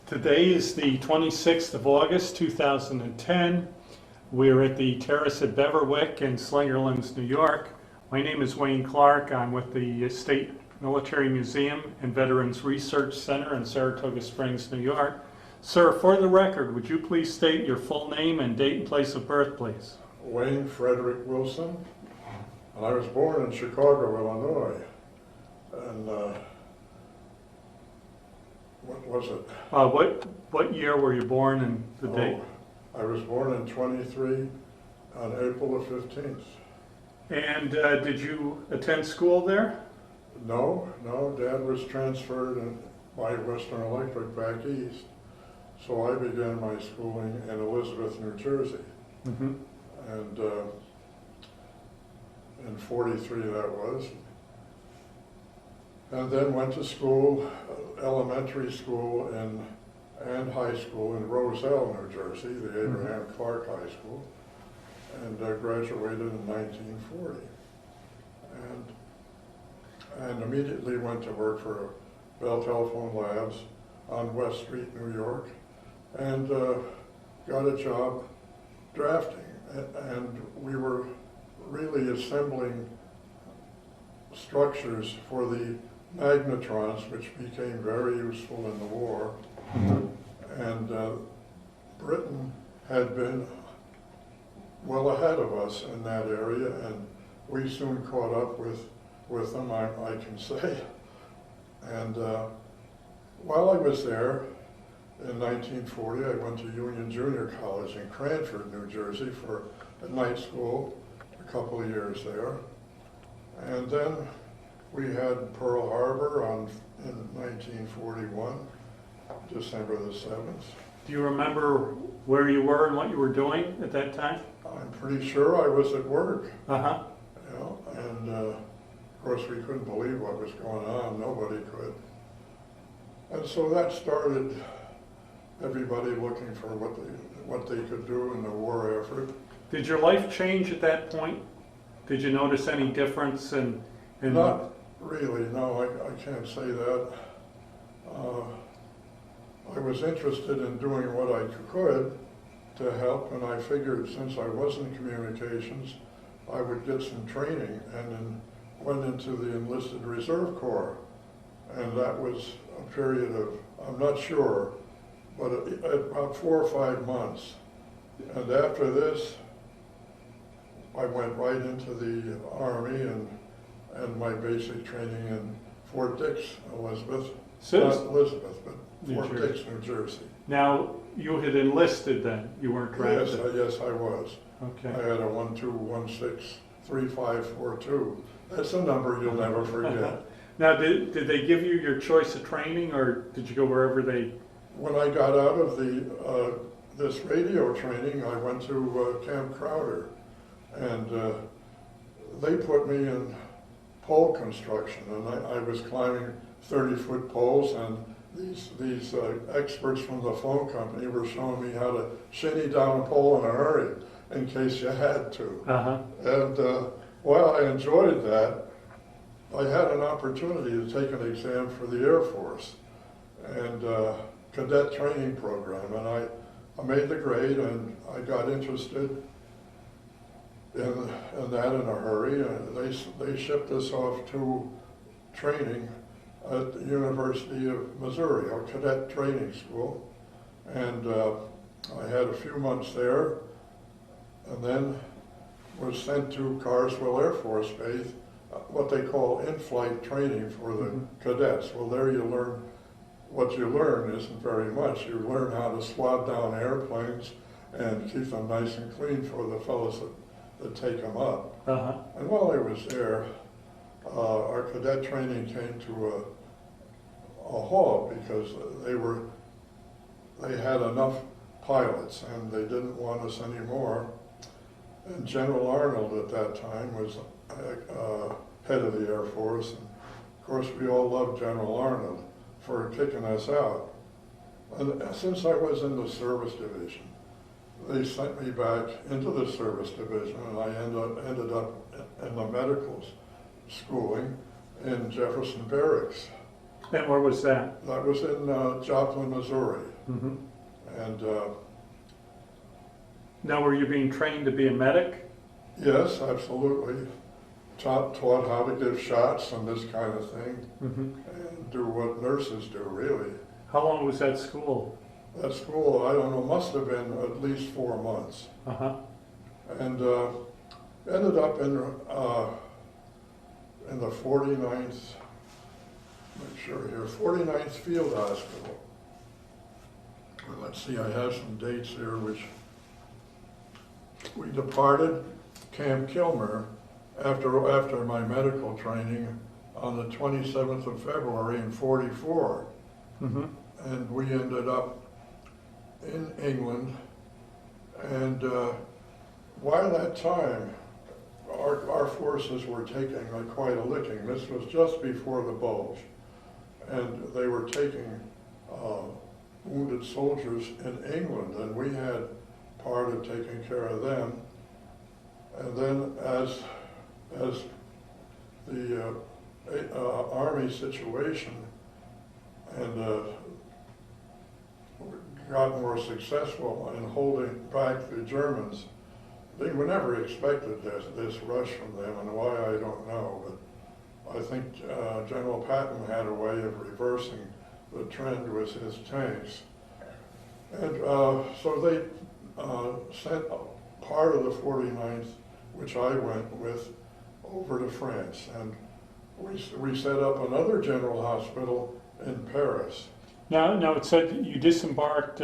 Today is the 26th of August, 2010. We're at the Terrace at Beverwyck in Slingerlands, New York. My name is Wayne Clark. I'm with the State Military Museum and Veterans Research Center in Saratoga Springs, New York. Sir, for the record, would you please state your full name and date and place of birth, please? Wayne Frederick Wilson, and I was born in Chicago, Illinois. And what was it? What year were you born and the date? I was born in 23 on April the 15th. And did you attend school there? No, Dad was transferred by Western Electric back east. So I began my schooling in Elizabeth, New Jersey. Mm-hmm. And in 43 that was. And then went to school, elementary school and high school in Roosevelts, New Jersey, the Abraham Clark High School, and graduated in 1940. And immediately went to work for Bell Telephone Labs on West Street, New York, and got a job drafting. And we were really assembling structures for the magnetrons, which became very useful in the war. Mm-hmm. And Britain had been well ahead of us in that area, and we soon caught up with them, I can say. And while I was there, in 1940, I went to Union Junior College in Cranford, New Jersey for a night school, a couple of years there. And then we had Pearl Harbor in 1941, December the 7th. Do you remember where you were and what you were doing at that time? I'm pretty sure I was at work. Uh-huh. You know, and of course we couldn't believe what was going on, nobody could. And so that started everybody looking for what they could do in the war effort. Did your life change at that point? Did you notice any difference in Not really, no, I can't say that. I was interested in doing what I could to help, and I figured since I was in communications, I would get some training, and then went into the enlisted reserve corps. And that was a period of, I'm not sure, but about 4 or 5 months. And after this, I went right into the Army and my basic training in Fort Dix, Elizabeth. Not Elizabeth, but Fort Dix, New Jersey. Now, you had enlisted then, you weren't drafted? Yes, I was. Okay. I had a 12163542. That's a number you'll never forget. Now, did they give you your choice of training, or did you go wherever they? When I got out of this radio training, I went to Camp Crowder, and they put me in pole construction, and I was climbing 30-foot poles, and these experts from the phone company were showing me how to shinny down a pole in a hurry in case you had to. Uh-huh. And while I enjoyed that, I had an opportunity to take an exam for the Air Force and cadet training program, and I made the grade, and I got interested in that in a hurry. They shipped us off to training at the University of Missouri, our cadet training school, and I had a few months there, and then was sent to Carswell Air Force Base, what they call in-flight training for the cadets. Well, there you learn, what you learn isn't very much. You learn how to swab down airplanes and keep them nice and clean for the fellows that take them up. Uh-huh. And while I was there, our cadet training came to a halt because they had enough pilots and they didn't want us anymore. And General Arnold at that time was head of the Air Force, and of course we all loved General Arnold for kicking us out. And since I was in the service division, they sent me back into the service division, and I ended up in the medical schooling in Jefferson Barracks. And where was that? That was in Joplin, Missouri. Mhm. And Now, were you being trained to be a medic? yes, absolutely. Taught how to give shots and this kind of thing, Mhm. and do what nurses do, really. How long was that school? That school, I don't know, must have been at least 4 months. Uh-huh. And ended up in the 49th, make sure here, 49th Field Hospital. Well, let's see, I have some dates here, which we departed Camp Kilmer after my medical training on the 27th of February in 44. Mhm. And we ended up in England. And while that time, our forces were taking quite a licking. This was just before the Bulge. And they were taking wounded soldiers in England, and we had part of taking care of them. And then as the Army situation and got more successful in holding back the Germans, they were never expected this rush from them, and why I don't know, but I think General Patton had a way of reversing the trend with his tanks. And so they sent part of the 49th, which I went with, over to France. And we set up another general hospital in Paris. Now it said you disembarked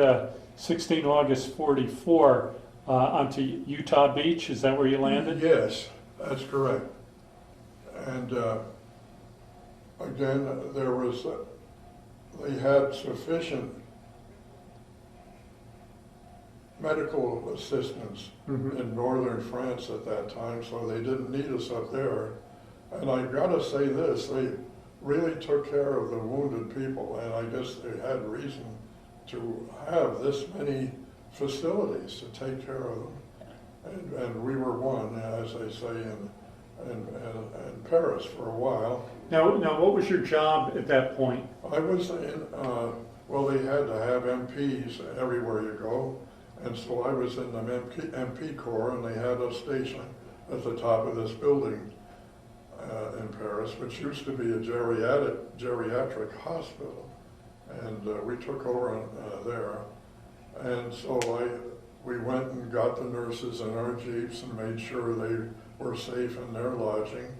16 August 44 onto Utah Beach. Is that where you landed? Yes, that's correct. And again, they had sufficient medical assistance in northern France at that time, so they didn't need us up there. And I gotta say this, they really took care of the wounded people, and I guess they had reason to have this many facilities to take care of them. And we were one, as they say, in Paris for a while. Now, what was your job at that point? I was in, well, they had to have MPs everywhere you go. And so I was in the MP Corps, and they had us stationed at the top of this building in Paris, which used to be a geriatric hospital. And we took over there. And so we went and got the nurses in our jeeps and made sure they were safe in their lodging.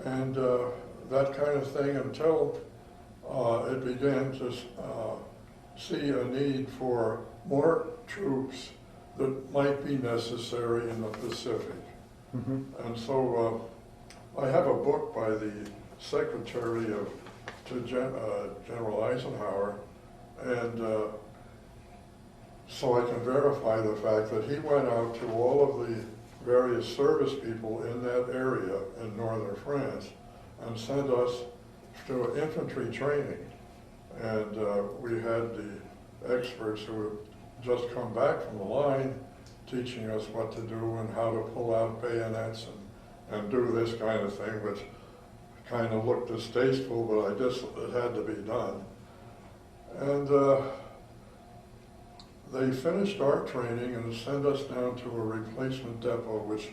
And that kind of thing until it began to see a need for more troops that might be necessary in the Pacific. Mm-hmm. And so I have a book by the Secretary to General Eisenhower, and so I can verify the fact that he went out to all of the various service people in that area in northern France and sent us to infantry training. And we had the experts who had just come back from the line teaching us what to do and how to pull out bayonets and do this kind of thing, which kind of looked distasteful, but I guess it had to be done. And they finished our training and sent us down to a replacement depot, which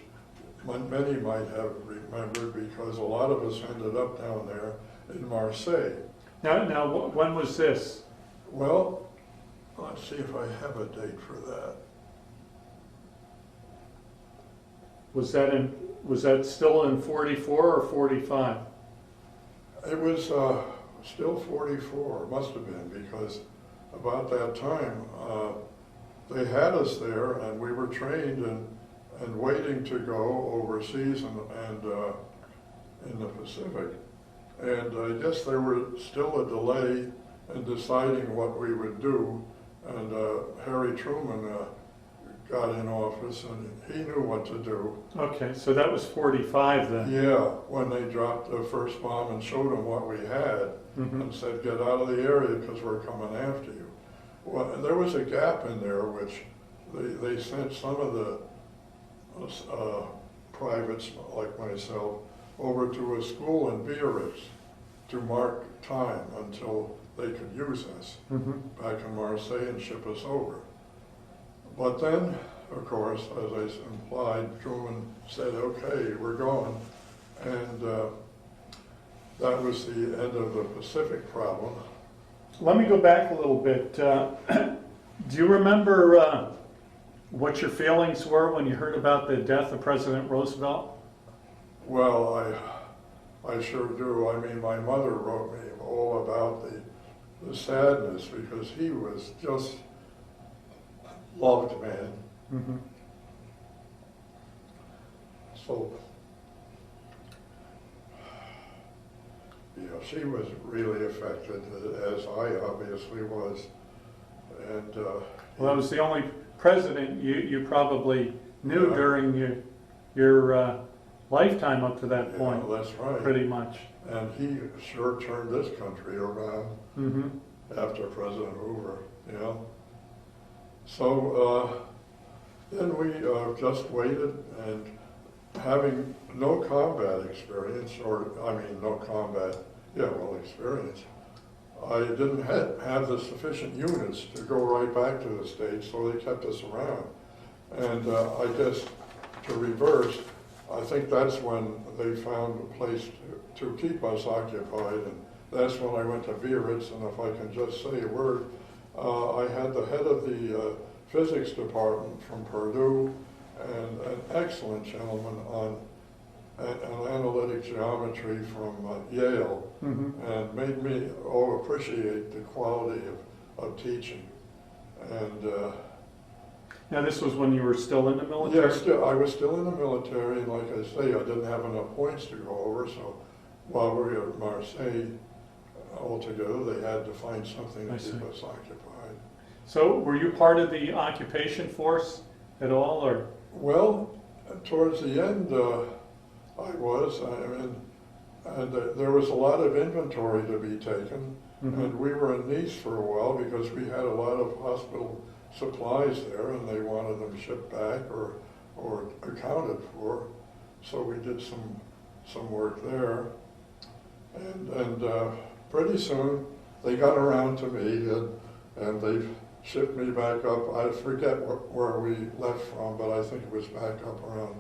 many might have remembered because a lot of us ended up down there in Marseille. Now, when was this? Well, let's see if I have a date for that. Was that still in 44 or 45? It was still 44, must have been, because about that time they had us there and we were trained and waiting to go overseas and in the Pacific. And I guess there was still a delay in deciding what we would do, and Harry Truman got in office and he knew what to do. Okay, so that was 45 then. Yeah, when they dropped the first bomb and showed them what we had and said, get out of the area because we're coming after you. Well, there was a gap in there which they sent some of the privates like myself over to a school in Biarritz. to mark time until they could use us Mhm. back in Marseille and ship us over. But then, of course, as I implied, Truman said, okay, we're going. And that was the end of the Pacific problem. Let me go back a little bit. Do you remember what your feelings were when you heard about the death of President Roosevelt? Well, I sure do. I mean, my mother wrote me all about the sadness because he was just loved man. Mm-hmm. So, she was really affected, as I obviously was. And Well, that was the only president you probably knew Yeah. during your lifetime up to that yeah, point, that's right. pretty much. And he sure turned this country around Mm-hmm. after President Hoover, you know. So then we just waited, and having no combat experience, experience, I didn't have the sufficient units to go right back to the States, so they kept us around. And I guess to reverse, I think that's when they found a place to keep us occupied, and that's when I went to Biarritz, and if I can just say a word, I had the head of the physics department from Purdue, and an excellent gentleman on analytic geometry from Yale, Mm-hmm. and made me appreciate the quality of teaching. And Now, this was when you were still in the military? I was still in the military, and like I say, I didn't have enough points to go over, so while we were at Marseille altogether, they had to find something I to keep see. us occupied. So, were you part of the occupation force at all, or? Well, towards the end, I was. And there was a lot of inventory to be taken, Mhm. and we were in Nice for a while because we had a lot of hospital supplies there, and they wanted them shipped back or accounted for. So we did some work there, and pretty soon they got around to me, and they shipped me back up. I forget where we left from, but I think it was back up around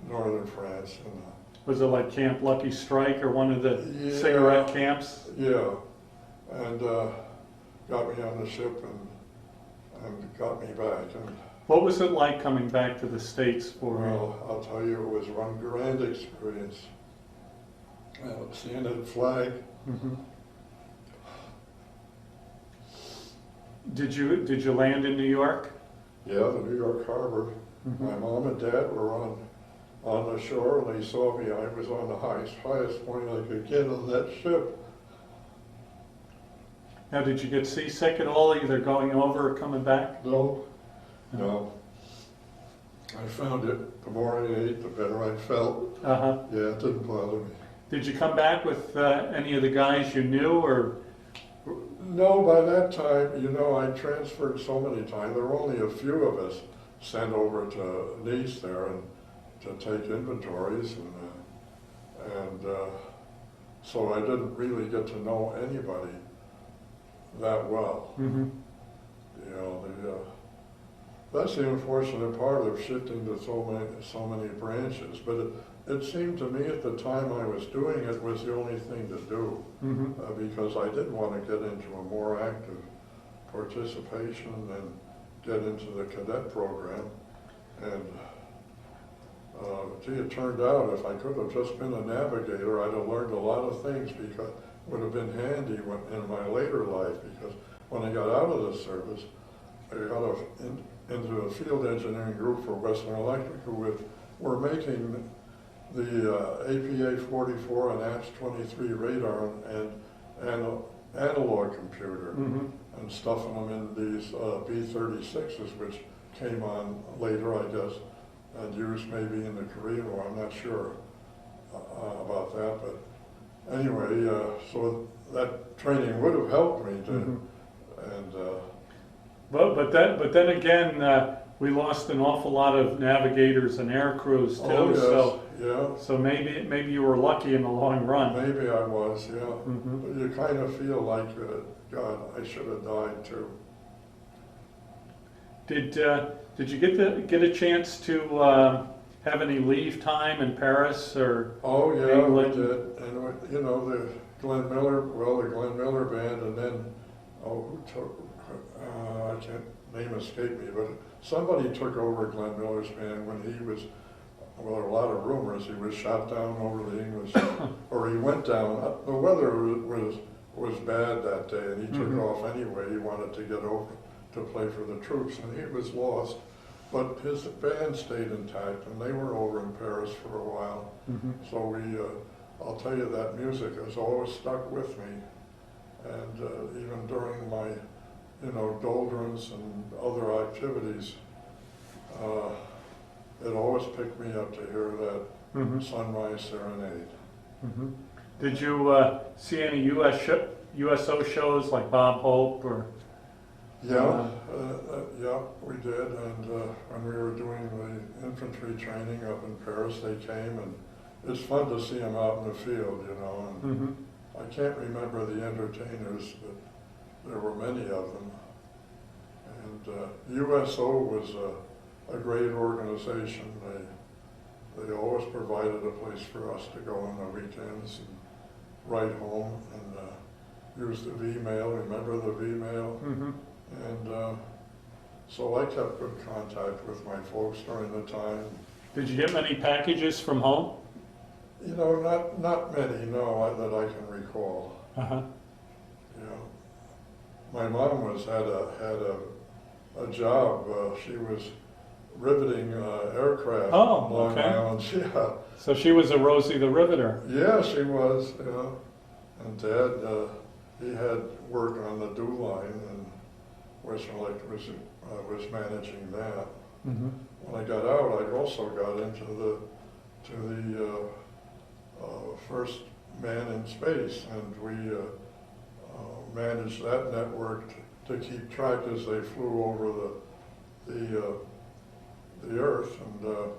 northern France. And Was it like Camp Lucky Strike or one of the Yeah. cigarette camps? yeah, and got me on the ship and got me back. And What was it like coming back to the States for? well, I'll tell you, it was one grand experience. Seeing that flag. Mhm. Did you land in New York? Yeah, the New York Harbor. Mhm. My mom and dad were on the shore, and they saw me. I was on the highest point I could get on that ship. Now, did you get seasick at all, either going over or coming back? No, no. I found it. The more I ate, the better I felt. Uh-huh. Yeah, it didn't bother me. Did you come back with any of the guys you knew, or? No, by that time, I transferred so many times. There were only a few of us sent over to Nice there and to take inventories, and so I didn't really get to know anybody that well. Mm-hmm. That's the unfortunate part of shifting to so many branches. But it seemed to me at the time I was doing it was the only thing to do, Mm-hmm. because I did want to get into a more active participation and get into the cadet program. And it turned out if I could have just been a navigator, I'd have learned a lot of things, because it would have been handy in my later life, because when I got out of the service, I got into a field engineering group for Western Electric, who were making the APA-44 and APS-23 radar and analog computer, Mm-hmm. and stuffing them in these B-36s, which came on later, I guess, and used maybe in the Korean War. I'm not sure about that, but anyway, so that training would have helped me to, Mhm. and But then again, we lost an awful lot of navigators and air crews too. Oh, yes, So, yeah. so maybe you were lucky in the long run. Maybe I was, yeah. Mhm. But you kind of feel like, God, I should have died too. Did you get a chance to have any leave time in Paris or? Oh, yeah, England? we did. And, you know, the Glenn Miller band, and then, who took, I can't, name escape me, but somebody took over Glenn Miller's band when he was, well, there were a lot of rumors he was shot down over the English, or he went down. The weather was bad that day, and he took off anyway. He wanted to get over to play for the troops, and he was lost. But his band stayed intact, and they were over in Paris for a while. So I'll tell you, that music has always stuck with me. And even during my, doldrums and other activities, it always picked me up to hear that Sunrise Serenade. Did you see any USO shows like Bob Hope or? Yeah, yeah, we did. And when we were doing the infantry training up in Paris, they came, and it's fun to see them out in the field, And I can't remember the entertainers, but there were many of them. And USO was a great organization. They always provided a place for us to go on the weekends and write home and use the V-mail. Remember the V-mail? And so I kept good contact with my folks during the time. Did you get many packages from home? Not many, no, that I can recall. My mom had a job. She was riveting aircraft on Long Island. Yeah. So she was a Rosie the Riveter. Yeah, she was. Yeah. And Dad, he had work on the DEW line, and Western was managing that. When I got out, I also got into the first man in space, and we managed that network to keep track as they flew over the Earth, and to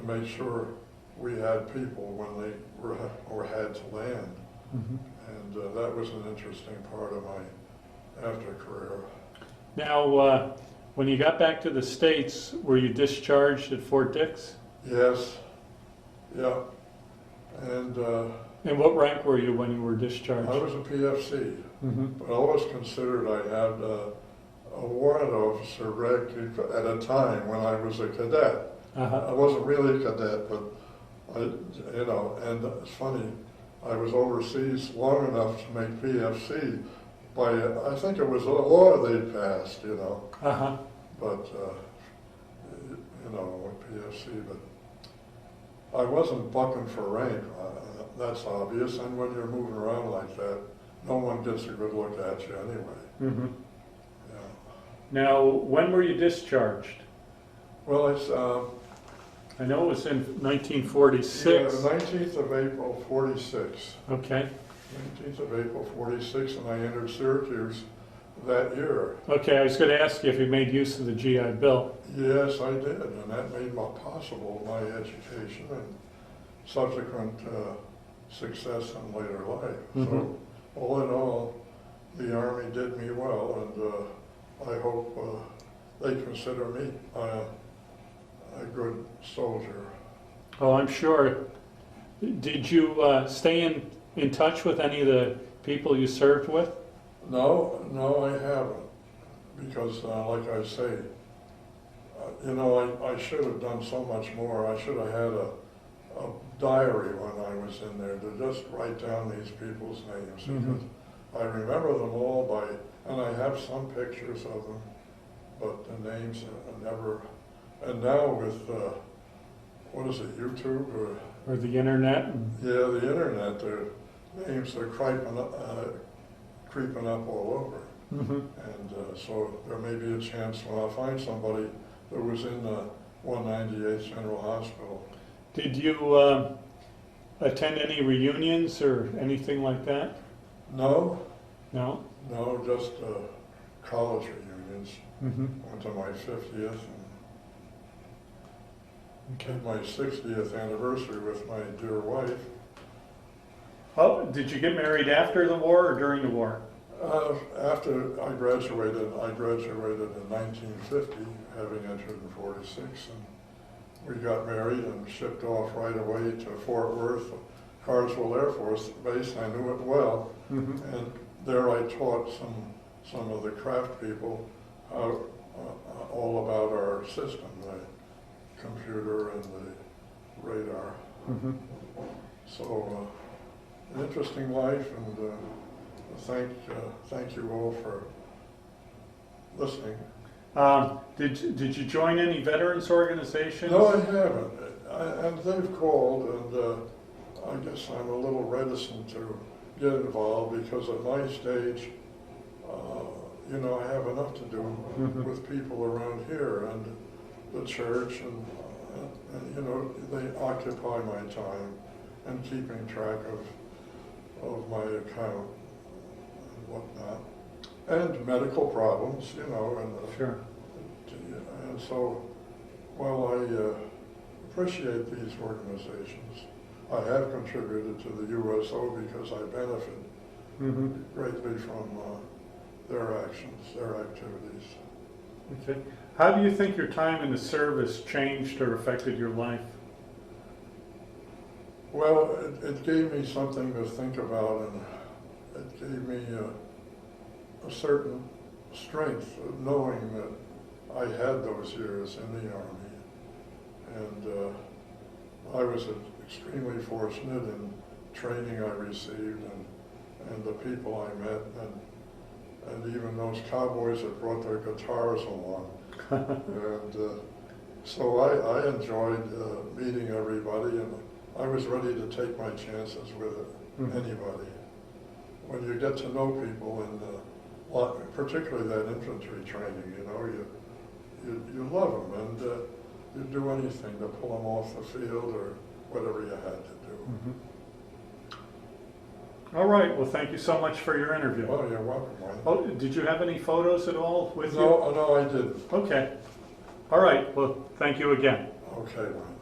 make sure we had people when they were had to land. And that was an interesting part of my after career. Now, when you got back to the States, were you discharged at Fort Dix? Yes. Yeah. And what rank were you when you were discharged? I was a PFC, but I always considered I had a warrant officer rank at a time when I was a cadet. I wasn't really a cadet, but and it's funny, I was overseas long enough to make PFC by, I think it was a law they passed, but, with PFC, but I wasn't bucking for rank, that's obvious, and when you're moving around like that, no one gets a good look at you anyway. Yeah. Now, when were you discharged? Well, it's... I know it was in 1946. Yeah, the 19th of April, 46. Okay. 19th of April, 46, and I entered Syracuse that year. Okay, I was going to ask you if you made use of the GI Bill. Yes, I did, and that made possible my education and subsequent success in later life. So, all in all, the Army did me well, and I hope they consider me a good soldier. Oh, I'm sure. Did you stay in touch with any of the people you served with? No, I haven't, because like I say, I should have done so much more. I should have had a diary when I was in there to just write down these people's names, because I remember them all and I have some pictures of them, but the names are never. And now with, what is it, YouTube? Or the internet? Yeah, the internet, their names are creeping up all over. And so there may be a chance when I find somebody that was in the 198th General Hospital. Did you attend any reunions or anything like that? No. No? No, just college reunions. Went to my 50th. Okay. my 60th anniversary with my dear wife. Oh, did you get married after the war or during the war? After I graduated in 1950, having entered in 46, and we got married and shipped off right away to Fort Worth, Carswell Air Force Base. I knew it well, and there I taught some of the craft people how, all about our system, the computer and the radar. So, an interesting life, and thank you all for listening. Did you join any veterans organizations? No, I haven't. And they've called, and I guess I'm a little reticent to get involved because at my stage, you know, I have enough to do with people around here and the church, and you know, they occupy my time and keeping track of my account and whatnot, and medical problems, you know, and Sure. and so while I appreciate these organizations, I have contributed to the USO because I benefit greatly from their actions, their activities. Okay. How do you think your time in the service changed or affected your life? Well, it gave me something to think about, and it gave me a certain strength of knowing that I had those years in the Army. And I was extremely fortunate in training I received and the people I met, and even those cowboys that brought their guitars along. And so I enjoyed meeting everybody, and I was ready to take my chances with anybody. When you get to know people, and particularly that infantry training, you know, you love them, and you'd do anything to pull them off the field or whatever you had to do. All right. Well, thank you so much for your interview. Oh, you're welcome, Wayne. Oh, did you have any photos at all with you? No, I didn't. Okay. All right. Well, thank you again. Okay, Wayne.